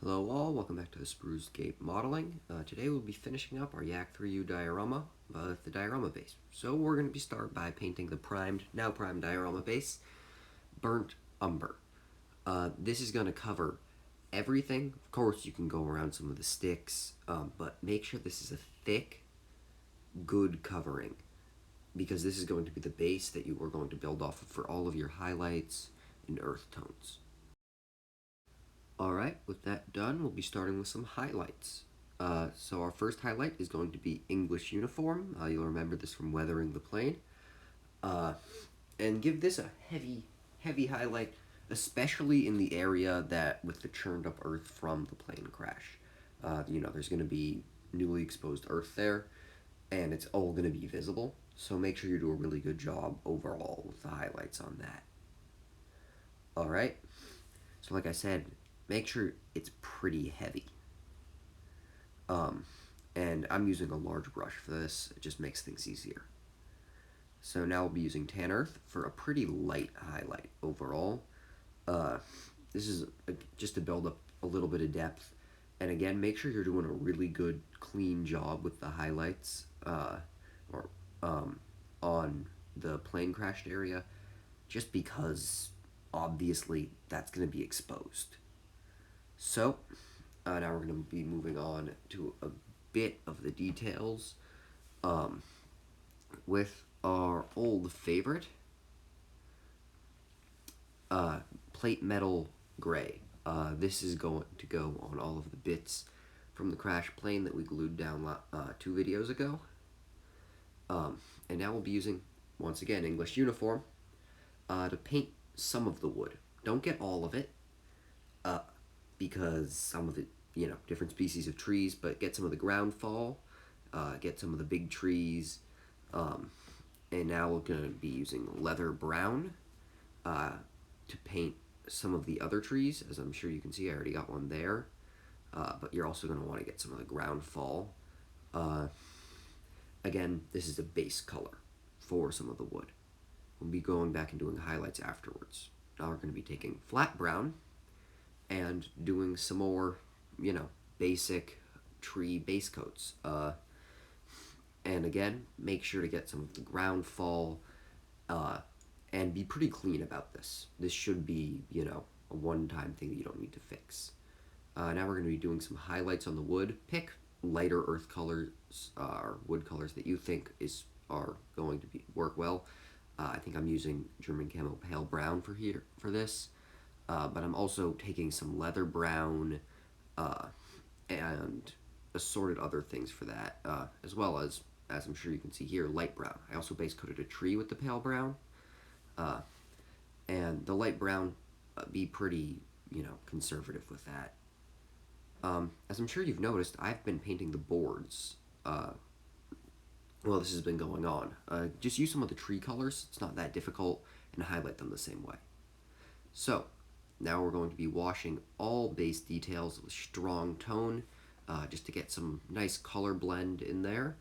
Hello all, welcome back to the Spruce Gate Modeling. Today we'll be finishing up our YAK-3U diorama with the diorama base. So we're going to start by painting the now primed diorama base, Burnt Umber. This is going to cover everything. Of course you can go around some of the sticks, but make sure this is a thick, good covering, because this is going to be the base that you are going to build off of for all of your highlights and earth tones. Alright, with that done, we'll be starting with some highlights. So our first highlight is going to be English uniform. You'll remember this from Weathering the Plane. And give this a heavy highlight, especially in the area that with the churned up earth from the plane crash. There's going to be newly exposed earth there, and it's all going to be visible. So make sure you do a really good job overall with the highlights on that. Alright, so like I said, make sure it's pretty heavy. And I'm using a large brush for this. It just makes things easier. So now we'll be using Tan Earth for a pretty light highlight overall. This is just to build up a little bit of depth. And again, make sure you're doing a really good, clean job with the highlights on the plane crashed area, just because obviously that's going to be exposed. So now we're going to be moving on to a bit of the details with our old favorite, plate metal gray. This is going to go on all of the bits from the crash plane that we glued down 2 videos ago. And now we'll be using, once again, English uniform to paint some of the wood. Don't get all of it, because some of it, different species of trees, but get some of the ground fall, get some of the big trees, and now we're going to be using leather brown to paint some of the other trees. As I'm sure you can see, I already got one there, but you're also going to want to get some of the ground fall. Again, this is a base color for some of the wood. We'll be going back and doing highlights afterwards. Now we're going to be taking flat brown and doing some more, basic tree base coats. And again, make sure to get some of the ground fall, and be pretty clean about this. This should be, a one-time thing that you don't need to fix. Now we're going to be doing some highlights on the wood. Pick lighter earth colors or wood colors that you think are going to work well. I think I'm using German Camo Pale Brown for this. But I'm also taking some leather brown and assorted other things for that, as well as I'm sure you can see here, light brown. I also base coated a tree with the pale brown, and the light brown, be pretty, conservative with that. As I'm sure you've noticed, I've been painting the boards. Well, this has been going on. Just use some of the tree colors. It's not that difficult, and highlight them the same way. So, now we're going to be washing all base details with strong tone, just to get some nice color blend in there.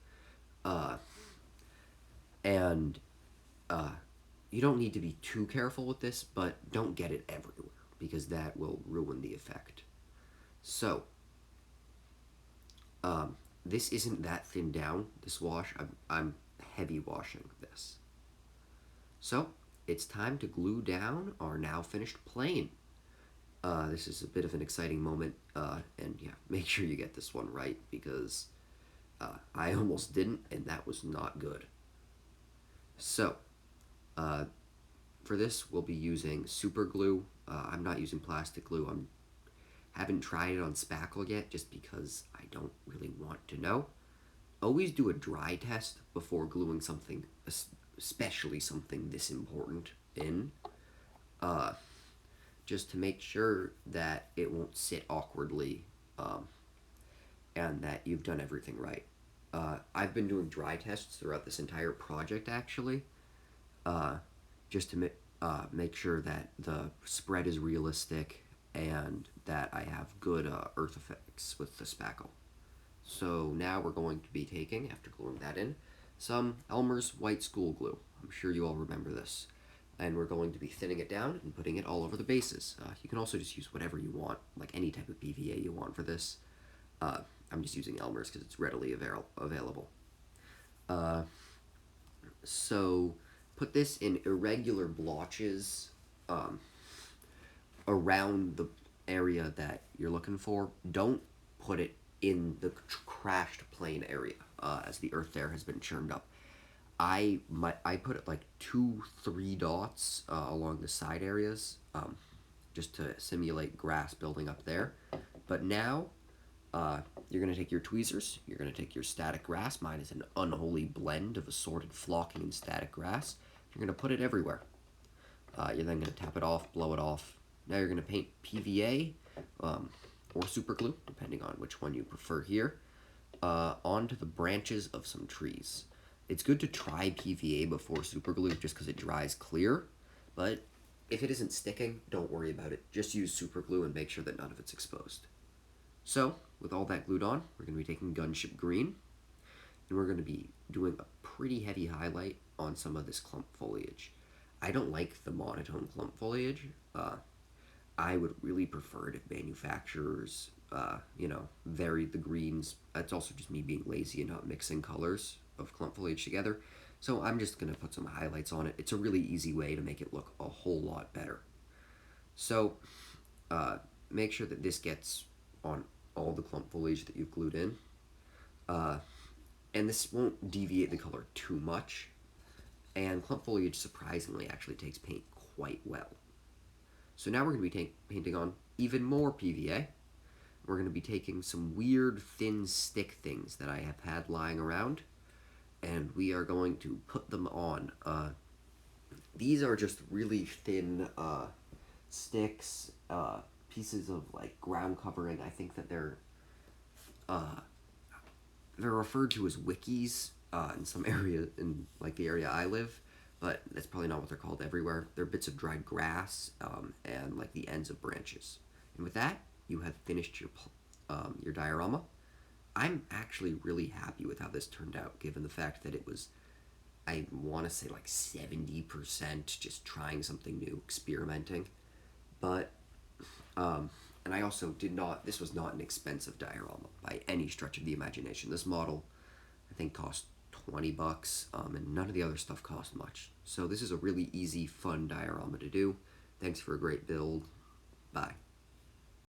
And you don't need to be too careful with this, but don't get it everywhere, because that will ruin the effect. So, this isn't that thinned down, this wash. I'm heavy washing this. So, it's time to glue down our now finished plane. This is a bit of an exciting moment, and yeah, make sure you get this one right, because I almost didn't, and that was not good. So, for this, we'll be using super glue. I'm not using plastic glue. Haven't tried it on spackle yet, just because I don't really want to know. Always do a dry test before gluing something, especially something this important in. Just to make sure that it won't sit awkwardly, and that you've done everything right. I've been doing dry tests throughout this entire project, actually, just to make sure that the spread is realistic and that I have good earth effects with the spackle. So now we're going to be taking, after gluing that in, some Elmer's White School Glue. I'm sure you all remember this. and we're going to be thinning it down and putting it all over the bases. You can also just use whatever you want, like any type of PVA you want for this. Uh, I'm just using Elmer's because it's readily available. Uh, so put this in irregular blotches um, around the area that you're looking for. Don't put it in the crashed plane area, as the earth there has been churned up. I put it like 2-3 dots along the side areas, just to simulate grass building up there. But now uh, you're gonna take your tweezers. You're gonna take your static grass. Mine is an unholy blend of assorted flocking and static grass. You're gonna put it everywhere. You're then gonna tap it off, blow it off. Now you're gonna paint PVA or super glue, depending on which one you prefer here, onto the branches of some trees. It's good to try PVA before super glue just because it dries clear, but if it isn't sticking, don't worry about it. Just use super glue and make sure that none of it's exposed. So, with all that glued on, we're going to be taking Gunship Green, and we're going to be doing a pretty heavy highlight on some of this clump foliage. I don't like the monotone clump foliage. I would really prefer it if manufacturers, varied the greens. That's also just me being lazy and not mixing colors of clump foliage together. So I'm just going to put some highlights on it. It's a really easy way to make it look a whole lot better. So make sure that this gets on all the clump foliage that you've glued in. And this won't deviate the color too much. And clump foliage surprisingly actually takes paint quite well. So now we're going to be painting on even more PVA. We're going to be taking some weird thin stick things that I have had lying around, and we are going to put them on. These are just really thin sticks, pieces of like ground covering. I think that uh, they're referred to as wikis in some area, in like the area I live, but that's probably not what they're called everywhere. They're bits of dried grass and like the ends of branches. And with that, you have finished your diorama. I'm actually really happy with how this turned out, given the fact that it was, I want to say like 70% just trying something new, experimenting. But and I also did not, this was not an expensive diorama by any stretch of the imagination. This model, I think, cost 20 bucks, and none of the other stuff cost much. So this is a really easy, fun diorama to do. Thanks for a great build. Bye.